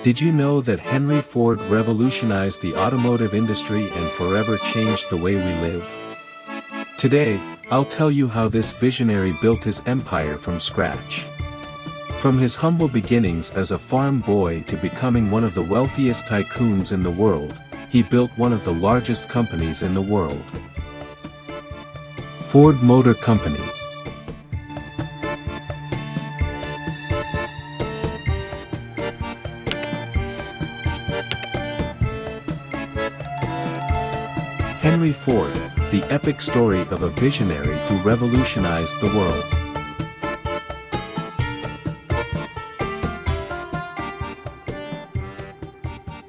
Did you know that Henry Ford revolutionized the automotive industry and forever changed the way we live? Today, I'll tell you how this visionary built his empire from scratch. From his humble beginnings as a farm boy to becoming one of the wealthiest tycoons in the world, he built one of the largest companies in the world. Ford Motor Company. Henry Ford, the epic story of a visionary who revolutionized the world.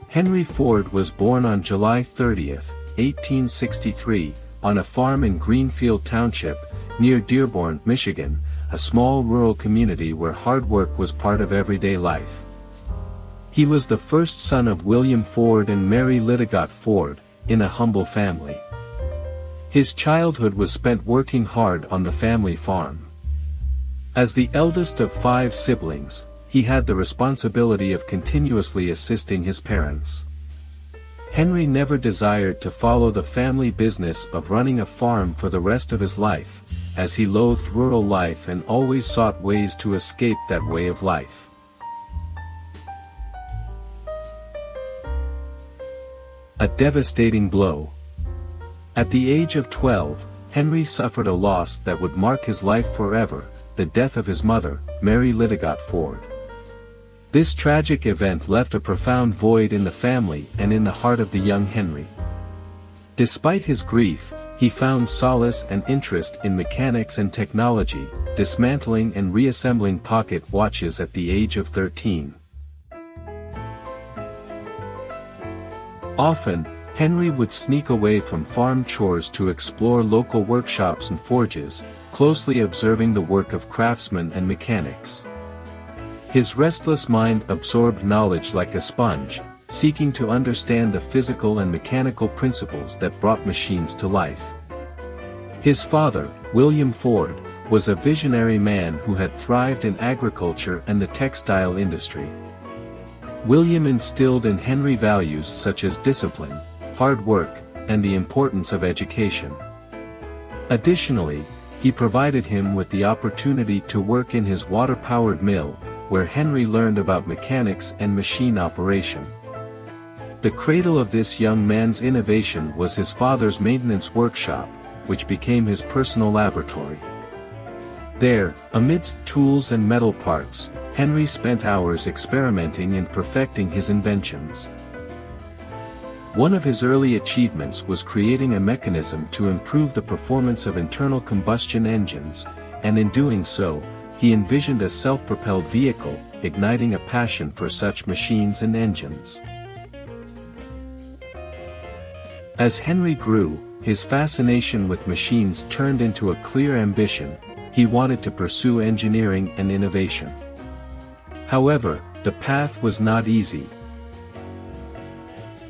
Henry Ford was born on July 30, 1863, on a farm in Greenfield Township, near Dearborn, Michigan, a small rural community where hard work was part of everyday life. He was the first son of William Ford and Mary Lydigot Ford, in a humble family. His childhood was spent working hard on the family farm. As the eldest of 5 siblings, he had the responsibility of continuously assisting his parents. Henry never desired to follow the family business of running a farm for the rest of his life, as he loathed rural life and always sought ways to escape that way of life. A devastating blow. At the age of 12, Henry suffered a loss that would mark his life forever, the death of his mother, Mary Lydigot Ford. This tragic event left a profound void in the family and in the heart of the young Henry. Despite his grief, he found solace and interest in mechanics and technology, dismantling and reassembling pocket watches at the age of 13. Often, Henry would sneak away from farm chores to explore local workshops and forges, closely observing the work of craftsmen and mechanics. His restless mind absorbed knowledge like a sponge, seeking to understand the physical and mechanical principles that brought machines to life. His father, William Ford, was a visionary man who had thrived in agriculture and the textile industry. William instilled in Henry values such as discipline, hard work, and the importance of education. Additionally, he provided him with the opportunity to work in his water-powered mill, where Henry learned about mechanics and machine operation. The cradle of this young man's innovation was his father's maintenance workshop, which became his personal laboratory. There, amidst tools and metal parts, Henry spent hours experimenting and perfecting his inventions. One of his early achievements was creating a mechanism to improve the performance of internal combustion engines, and in doing so, he envisioned a self-propelled vehicle, igniting a passion for such machines and engines. As Henry grew, his fascination with machines turned into a clear ambition. He wanted to pursue engineering and innovation. However, the path was not easy.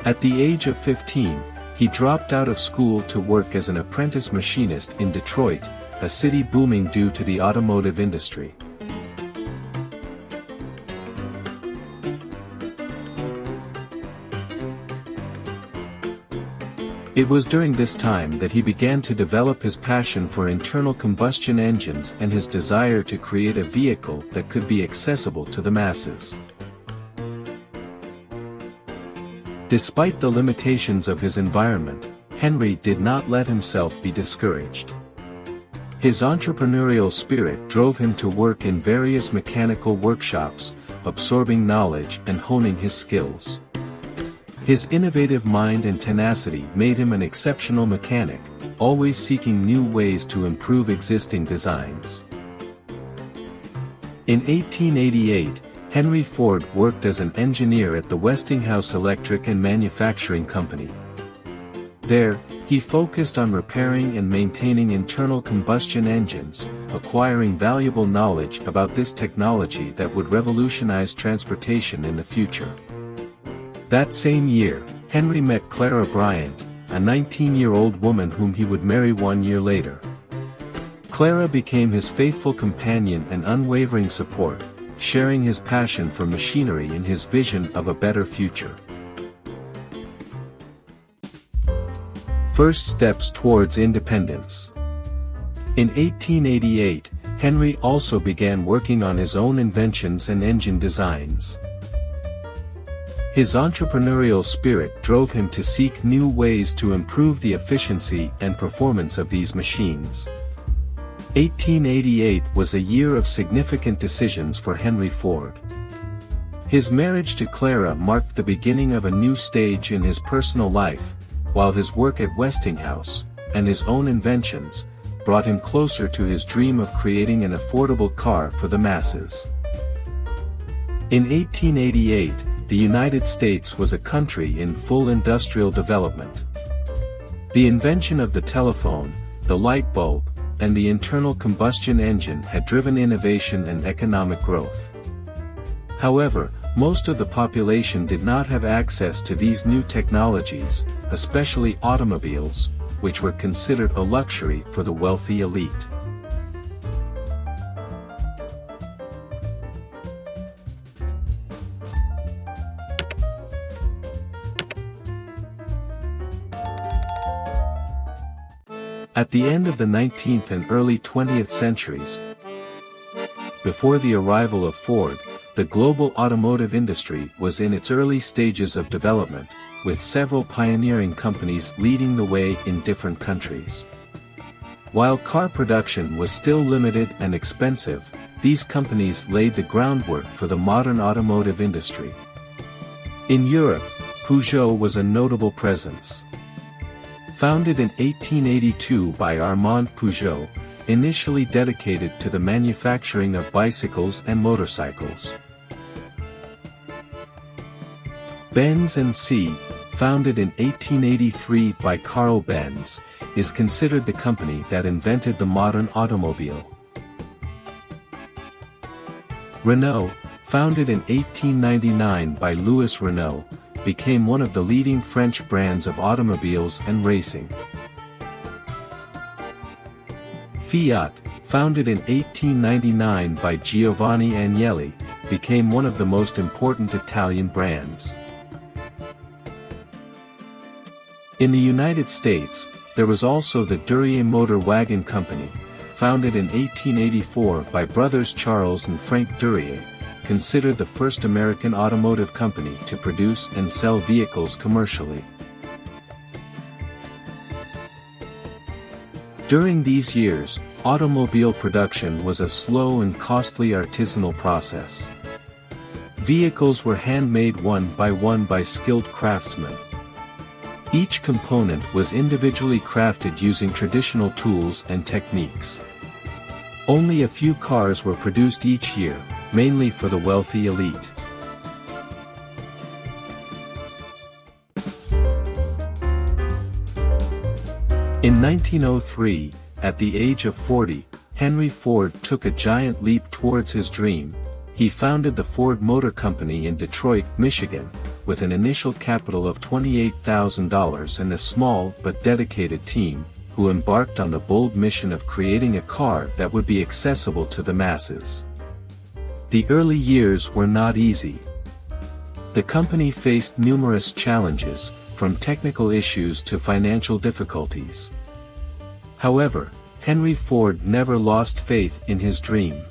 At the age of 15, he dropped out of school to work as an apprentice machinist in Detroit, a city booming due to the automotive industry. It was during this time that he began to develop his passion for internal combustion engines and his desire to create a vehicle that could be accessible to the masses. Despite the limitations of his environment, Henry did not let himself be discouraged. His entrepreneurial spirit drove him to work in various mechanical workshops, absorbing knowledge and honing his skills. His innovative mind and tenacity made him an exceptional mechanic, always seeking new ways to improve existing designs. In 1888, Henry Ford worked as an engineer at the Westinghouse Electric and Manufacturing Company. There, he focused on repairing and maintaining internal combustion engines, acquiring valuable knowledge about this technology that would revolutionize transportation in the future. That same year, Henry met Clara Bryant, a 19-year-old woman whom he would marry 1 year later. Clara became his faithful companion and unwavering support, sharing his passion for machinery and his vision of a better future. First steps towards independence. In 1888, Henry also began working on his own inventions and engine designs. His entrepreneurial spirit drove him to seek new ways to improve the efficiency and performance of these machines. 1888 was a year of significant decisions for Henry Ford. His marriage to Clara marked the beginning of a new stage in his personal life, while his work at Westinghouse, and his own inventions, brought him closer to his dream of creating an affordable car for the masses. In 1888, the United States was a country in full industrial development. The invention of the telephone, the light bulb, and the internal combustion engine had driven innovation and economic growth. However, most of the population did not have access to these new technologies, especially automobiles, which were considered a luxury for the wealthy elite. At the end of the 19th and early 20th centuries, before the arrival of Ford, the global automotive industry was in its early stages of development, with several pioneering companies leading the way in different countries. While car production was still limited and expensive, these companies laid the groundwork for the modern automotive industry. In Europe, Peugeot was a notable presence. Founded in 1882 by Armand Peugeot, initially dedicated to the manufacturing of bicycles and motorcycles. Benz & C, founded in 1883 by Carl Benz, is considered the company that invented the modern automobile. Renault, founded in 1899 by Louis Renault, became one of the leading French brands of automobiles and racing. Fiat, founded in 1899 by Giovanni Agnelli, became one of the most important Italian brands. In the United States, there was also the Duryea Motor Wagon Company, founded in 1884 by brothers Charles and Frank Duryea, considered the first American automotive company to produce and sell vehicles commercially. During these years, automobile production was a slow and costly artisanal process. Vehicles were handmade one by skilled craftsmen. Each component was individually crafted using traditional tools and techniques. Only a few cars were produced each year, mainly for the wealthy elite. In 1903, at the age of 40, Henry Ford took a giant leap towards his dream. He founded the Ford Motor Company in Detroit, Michigan, with an initial capital of $28,000 and a small but dedicated team, who embarked on the bold mission of creating a car that would be accessible to the masses. The early years were not easy. The company faced numerous challenges, from technical issues to financial difficulties. However, Henry Ford never lost faith in his dream.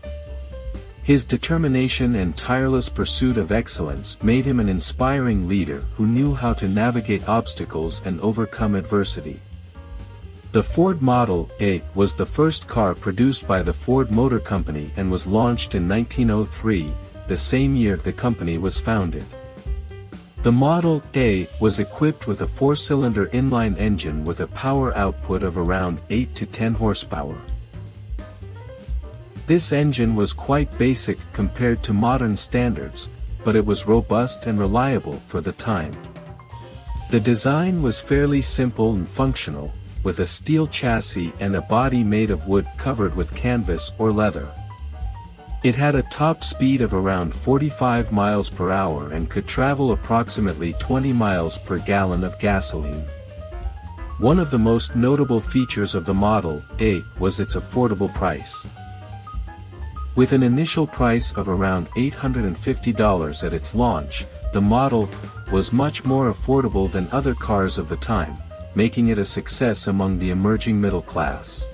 His determination and tireless pursuit of excellence made him an inspiring leader who knew how to navigate obstacles and overcome adversity. The Ford Model A was the first car produced by the Ford Motor Company and was launched in 1903, the same year the company was founded. The Model A was equipped with a 4-cylinder inline engine with a power output of around 8 to 10 horsepower. This engine was quite basic compared to modern standards, but it was robust and reliable for the time. The design was fairly simple and functional, with a steel chassis and a body made of wood covered with canvas or leather. It had a top speed of around 45 miles per hour and could travel approximately 20 miles per gallon of gasoline. One of the most notable features of the Model A was its affordable price. With an initial price of around $850 at its launch, the model was much more affordable than other cars of the time, making it a success among the emerging middle class.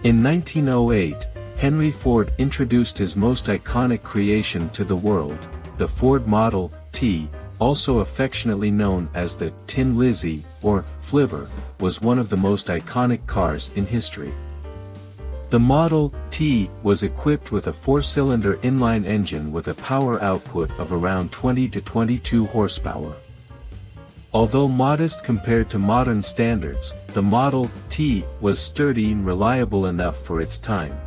In 1908, Henry Ford introduced his most iconic creation to the world, the Ford Model T, also affectionately known as the Tin Lizzie, or Flivver, was one of the most iconic cars in history. The Model T was equipped with a 4-cylinder inline engine with a power output of around 20 to 22 horsepower. Although modest compared to modern standards, the Model T was sturdy and reliable enough for its time.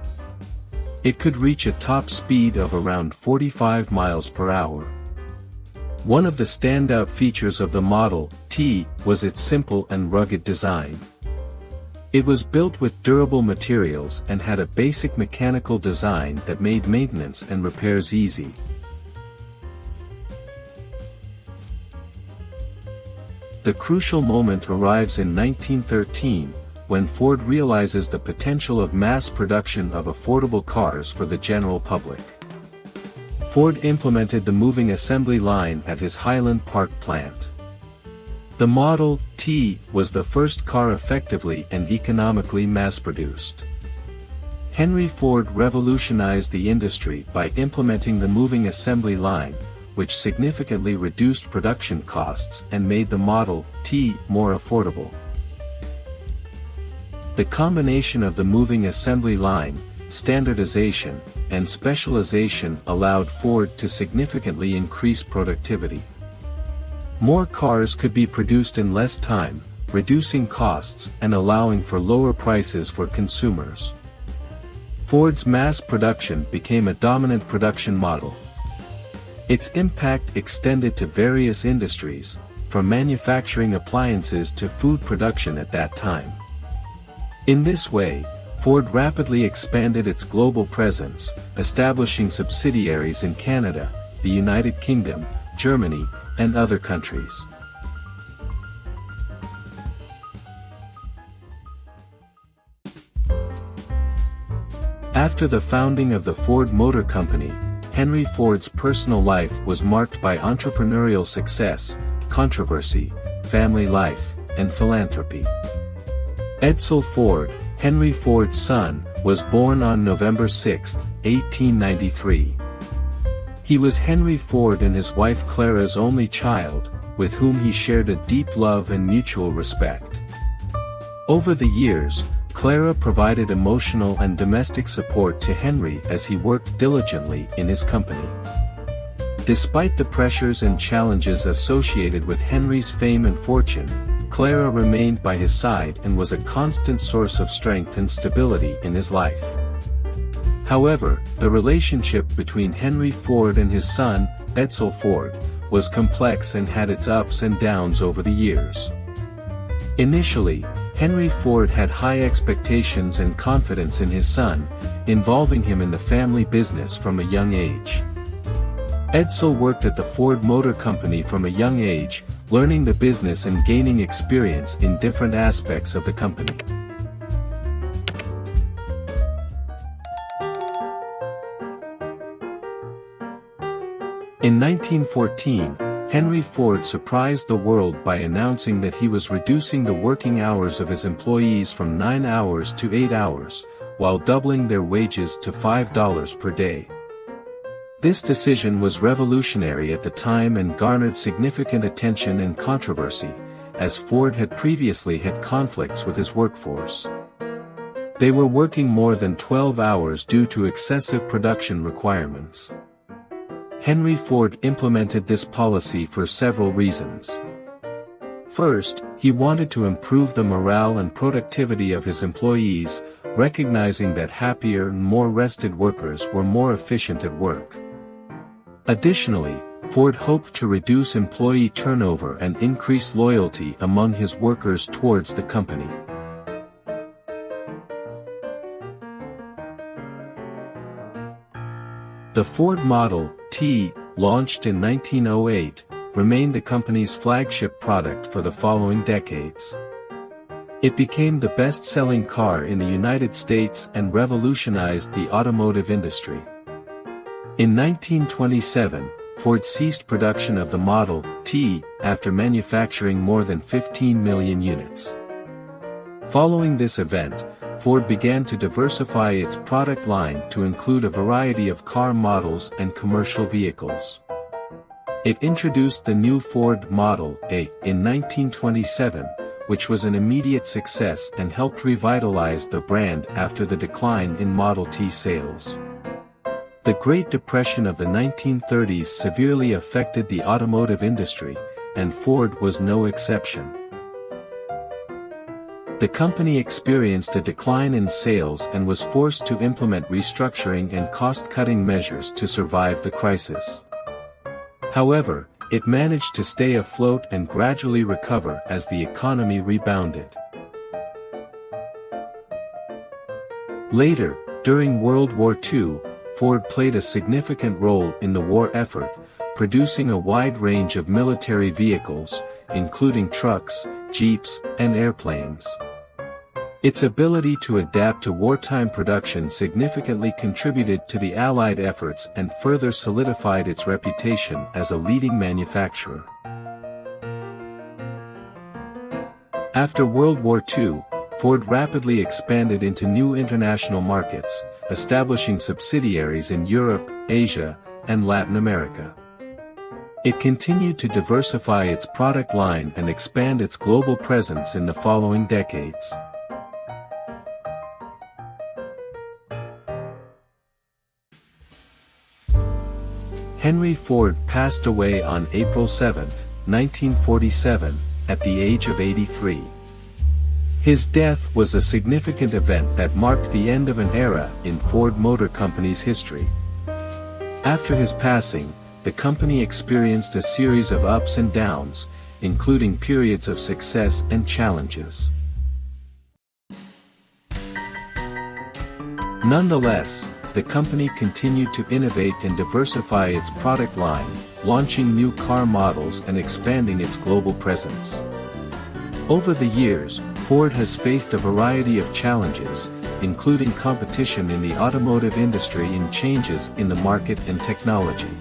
It could reach a top speed of around 45 miles per hour. One of the standout features of the Model T was its simple and rugged design. It was built with durable materials and had a basic mechanical design that made maintenance and repairs easy. The crucial moment arrives in 1913, when Ford realizes the potential of mass production of affordable cars for the general public. Ford implemented the moving assembly line at his Highland Park plant. The Model T was the first car effectively and economically mass-produced. Henry Ford revolutionized the industry by implementing the moving assembly line, which significantly reduced production costs and made the Model T more affordable. The combination of the moving assembly line, standardization, and specialization allowed Ford to significantly increase productivity. More cars could be produced in less time, reducing costs and allowing for lower prices for consumers. Ford's mass production became a dominant production model. Its impact extended to various industries, from manufacturing appliances to food production at that time. In this way, Ford rapidly expanded its global presence, establishing subsidiaries in Canada, the United Kingdom, Germany, and other countries. After the founding of the Ford Motor Company, Henry Ford's personal life was marked by entrepreneurial success, controversy, family life, and philanthropy. Edsel Ford, Henry Ford's son, was born on November 6, 1893. He was Henry Ford and his wife Clara's only child, with whom he shared a deep love and mutual respect. Over the years, Clara provided emotional and domestic support to Henry as he worked diligently in his company. Despite the pressures and challenges associated with Henry's fame and fortune, Clara remained by his side and was a constant source of strength and stability in his life. However, the relationship between Henry Ford and his son, Edsel Ford, was complex and had its ups and downs over the years. Initially, Henry Ford had high expectations and confidence in his son, involving him in the family business from a young age. Edsel worked at the Ford Motor Company from a young age, learning the business and gaining experience in different aspects of the company. In 1914, Henry Ford surprised the world by announcing that he was reducing the working hours of his employees from 9 hours to 8 hours, while doubling their wages to $5 per day. This decision was revolutionary at the time and garnered significant attention and controversy, as Ford had previously had conflicts with his workforce. They were working more than 12 hours due to excessive production requirements. Henry Ford implemented this policy for several reasons. First, he wanted to improve the morale and productivity of his employees, recognizing that happier and more rested workers were more efficient at work. Additionally, Ford hoped to reduce employee turnover and increase loyalty among his workers towards the company. The Ford Model T, launched in 1908, remained the company's flagship product for the following decades. It became the best-selling car in the United States and revolutionized the automotive industry. In 1927, Ford ceased production of the Model T after manufacturing more than 15 million units. Following this event, Ford began to diversify its product line to include a variety of car models and commercial vehicles. It introduced the new Ford Model A in 1927, which was an immediate success and helped revitalize the brand after the decline in Model T sales. The Great Depression of the 1930s severely affected the automotive industry, and Ford was no exception. The company experienced a decline in sales and was forced to implement restructuring and cost-cutting measures to survive the crisis. However, it managed to stay afloat and gradually recover as the economy rebounded. Later, during World War II, Ford played a significant role in the war effort, producing a wide range of military vehicles, including trucks, jeeps, and airplanes. Its ability to adapt to wartime production significantly contributed to the Allied efforts and further solidified its reputation as a leading manufacturer. After World War II, Ford rapidly expanded into new international markets, establishing subsidiaries in Europe, Asia, and Latin America. It continued to diversify its product line and expand its global presence in the following decades. Henry Ford passed away on April 7, 1947, at the age of 83. His death was a significant event that marked the end of an era in Ford Motor Company's history. After his passing, the company experienced a series of ups and downs, including periods of success and challenges. Nonetheless, the company continued to innovate and diversify its product line, launching new car models and expanding its global presence. Over the years, Ford has faced a variety of challenges, including competition in the automotive industry and changes in the market and technology.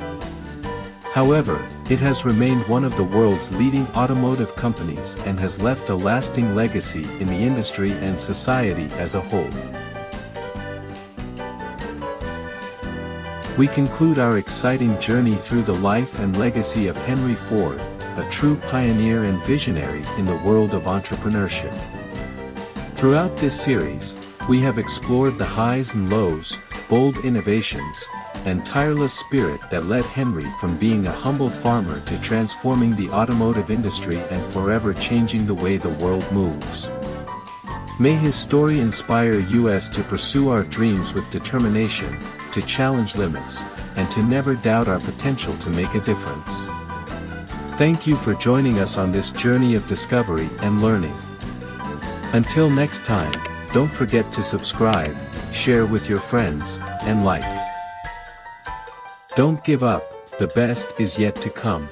However, it has remained one of the world's leading automotive companies and has left a lasting legacy in the industry and society as a whole. We conclude our exciting journey through the life and legacy of Henry Ford, a true pioneer and visionary in the world of entrepreneurship. Throughout this series, we have explored the highs and lows, bold innovations, and tireless spirit that led Henry from being a humble farmer to transforming the automotive industry and forever changing the way the world moves. May his story inspire us to pursue our dreams with determination, to challenge limits, and to never doubt our potential to make a difference. Thank you for joining us on this journey of discovery and learning. Until next time, don't forget to subscribe, share with your friends, and like. Don't give up, the best is yet to come.